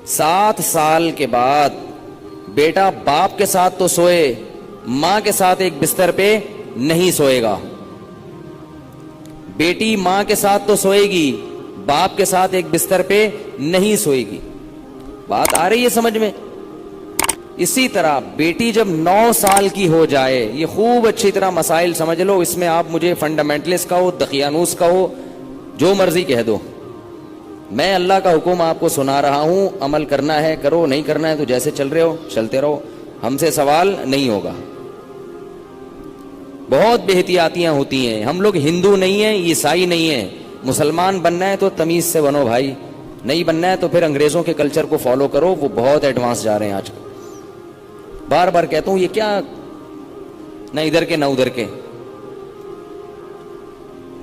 7 سال کے بعد بیٹا باپ کے ساتھ تو سوئے، ماں کے ساتھ ایک بستر پہ نہیں سوئے گا. بیٹی ماں کے ساتھ تو سوئے گی، باپ کے ساتھ ایک بستر پہ نہیں سوئے گی. بات آ رہی ہے سمجھ میں؟ اسی طرح بیٹی جب 9 سال کی ہو جائے، یہ خوب اچھی طرح مسائل سمجھ لو، اس میں آپ مجھے فنڈامنٹلسٹ کہو، دقیانوس کہو، جو مرضی کہہ دو، میں اللہ کا حکم آپ کو سنا رہا ہوں. عمل کرنا ہے کرو، نہیں کرنا ہے تو جیسے چل رہے ہو چلتے رہو، ہم سے سوال نہیں ہوگا. بہت بے احتیاطیاں ہوتی ہیں. ہم لوگ ہندو نہیں ہیں، عیسائی نہیں ہیں. مسلمان بننا ہے تو تمیز سے بنو بھائی، نہیں بننا ہے تو پھر انگریزوں کے کلچر کو فالو کرو، وہ بہت ایڈوانس جا رہے ہیں آج کل. بار بار کہتا ہوں، یہ کیا نہ ادھر کے نہ ادھر کے.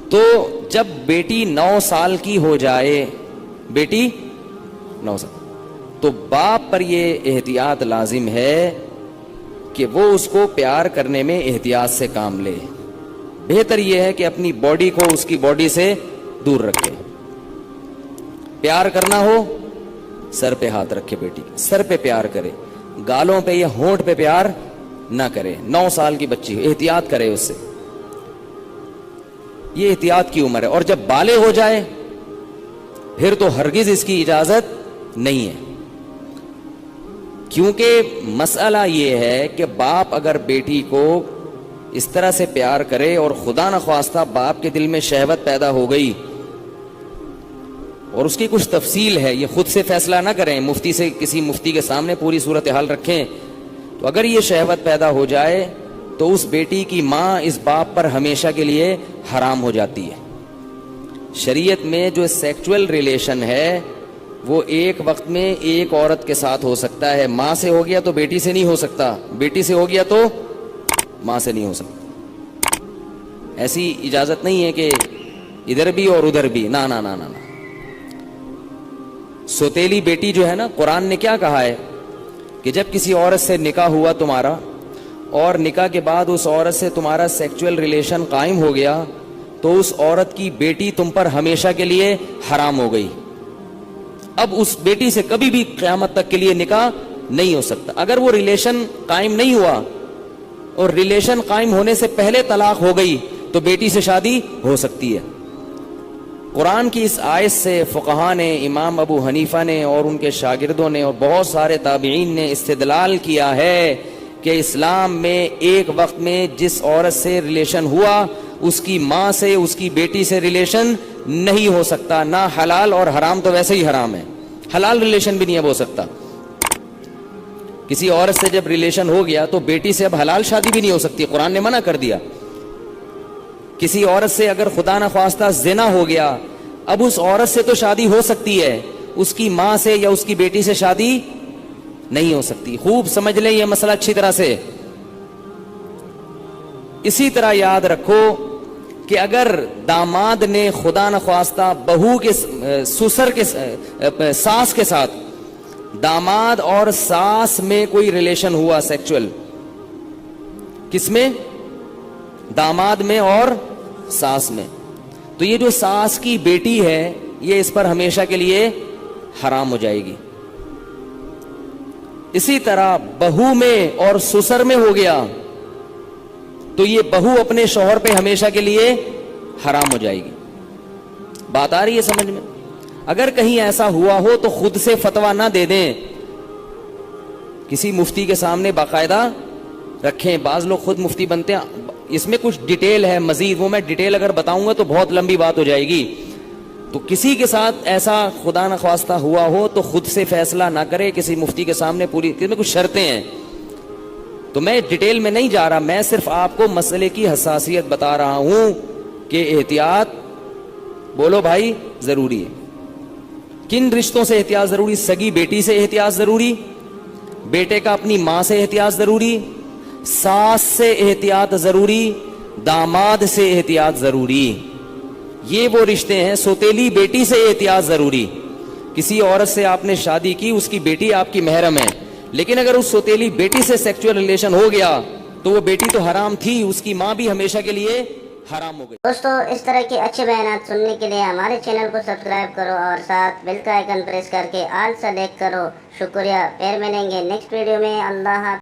تو جب بیٹی 9 سال کی ہو جائے، بیٹی 9 سال، تو باپ پر یہ احتیاط لازم ہے کہ وہ اس کو پیار کرنے میں احتیاط سے کام لے. بہتر یہ ہے کہ اپنی باڈی کو اس کی باڈی سے دور رکھے. پیار کرنا ہو سر پہ ہاتھ رکھے، بیٹی سر پہ پیار کرے، گالوں پہ یا ہونٹ پہ پیار نہ کرے. 9 سال کی بچی احتیاط کرے اس سے، یہ احتیاط کی عمر ہے. اور جب بالغ ہو جائے پھر تو ہرگز اس کی اجازت نہیں ہے. کیونکہ مسئلہ یہ ہے کہ باپ اگر بیٹی کو اس طرح سے پیار کرے اور خدا نخواستہ باپ کے دل میں شہوت پیدا ہو گئی، اور اس کی کچھ تفصیل ہے، یہ خود سے فیصلہ نہ کریں، مفتی سے، کسی مفتی کے سامنے پوری صورتحال رکھیں. تو اگر یہ شہوت پیدا ہو جائے تو اس بیٹی کی ماں اس باپ پر ہمیشہ کے لیے حرام ہو جاتی ہے. شریعت میں جو سیکچول ریلیشن ہے وہ ایک وقت میں ایک عورت کے ساتھ ہو سکتا ہے. ماں سے ہو گیا تو بیٹی سے نہیں ہو سکتا، بیٹی سے ہو گیا تو ماں سے نہیں ہو سکتا. ایسی اجازت نہیں ہے کہ ادھر بھی اور ادھر بھی، نہ نہ نہ نہ. سوتیلی بیٹی جو ہے نا، قرآن نے کیا کہا ہے کہ جب کسی عورت سے نکاح ہوا تمہارا اور نکاح کے بعد اس عورت سے تمہارا سیکچول ریلیشن قائم ہو گیا تو اس عورت کی بیٹی تم پر ہمیشہ کے لیے حرام ہو گئی. اب اس بیٹی سے کبھی بھی قیامت تک کے لیے نکاح نہیں ہو سکتا. اگر وہ ریلیشن قائم نہیں ہوا اور ریلیشن قائم ہونے سے پہلے طلاق ہو گئی تو بیٹی سے شادی ہو سکتی ہے. قرآن کی اس آیت سے فقہاء نے، امام ابو حنیفہ نے اور ان کے شاگردوں نے اور بہت سارے تابعین نے استدلال کیا ہے کہ اسلام میں ایک وقت میں جس عورت سے ریلیشن ہوا اس کی ماں سے، اس کی بیٹی سے ریلیشن نہیں ہو سکتا. نہ حلال، اور حرام تو ویسے ہی حرام ہے، حلال ریلیشن بھی نہیں اب ہو سکتا. کسی عورت سے جب ریلیشن ہو گیا تو بیٹی سے اب حلال شادی بھی نہیں ہو سکتی، قرآن نے منع کر دیا. کسی عورت سے اگر خدا نخواستہ زنا ہو گیا، اب اس عورت سے تو شادی ہو سکتی ہے، اس کی ماں سے یا اس کی بیٹی سے شادی نہیں ہو سکتی. خوب سمجھ لیں یہ مسئلہ اچھی طرح سے. اسی طرح یاد رکھو کہ اگر داماد نے خدا نخواستہ بہو کے سسر کے ساس کے ساتھ، داماد اور ساس میں کوئی ریلیشن ہوا سیکچول، کس میں؟ داماد میں اور ساس میں، تو یہ جو ساس کی بیٹی ہے یہ اس پر ہمیشہ کے لیے حرام ہو جائے گی. اسی طرح بہو میں اور سسر میں ہو گیا تو یہ بہو اپنے شوہر پہ ہمیشہ کے لیے حرام ہو جائے گی. بات آ رہی ہے سمجھ میں؟ اگر کہیں ایسا ہوا ہو تو خود سے فتویٰ نہ دے دیں، کسی مفتی کے سامنے باقاعدہ رکھیں. بعض لوگ خود مفتی بنتے ہیں، اس میں کچھ ڈیٹیل ہے مزید، وہ میں ڈیٹیل اگر بتاؤں گا تو بہت لمبی بات ہو جائے گی. تو کسی کے ساتھ ایسا خدا نخواستہ ہوا ہو تو خود سے فیصلہ نہ کرے، کسی مفتی کے سامنے. پوری اس میں کچھ شرطیں ہیں، تو میں ڈیٹیل میں نہیں جا رہا، میں صرف آپ کو مسئلے کی حساسیت بتا رہا ہوں کہ احتیاط، بولو بھائی، ضروری ہے. کن رشتوں سے احتیاط ضروری؟ سگی بیٹی سے احتیاط ضروری، بیٹے کا اپنی ماں سے احتیاط ضروری، ساس سے احتیاط ضروری، داماد سے احتیاط ضروری. یہ وہ رشتے ہیں. سوتیلی بیٹی سے احتیاط ضروری. کسی عورت سے آپ نے شادی کی، اس کی بیٹی آپ کی محرم ہے، لیکن اگر اس سوتیلی بیٹی سے سیکچول ریلیشن ہو گیا تو وہ بیٹی تو حرام تھی، اس کی ماں بھی ہمیشہ کے لیے حرام ہو گئی۔ دوستو اس طرح کے اچھے بیانات سننے کے لیے ہمارے چینل کو سبسکرائب کرو اور ساتھ بیل کا آئیکن پریس کر کے آل سلیکٹ کرو۔ شکریہ، پھر ملیں گے نیکسٹ ویڈیو میں۔ اللہ حافظ۔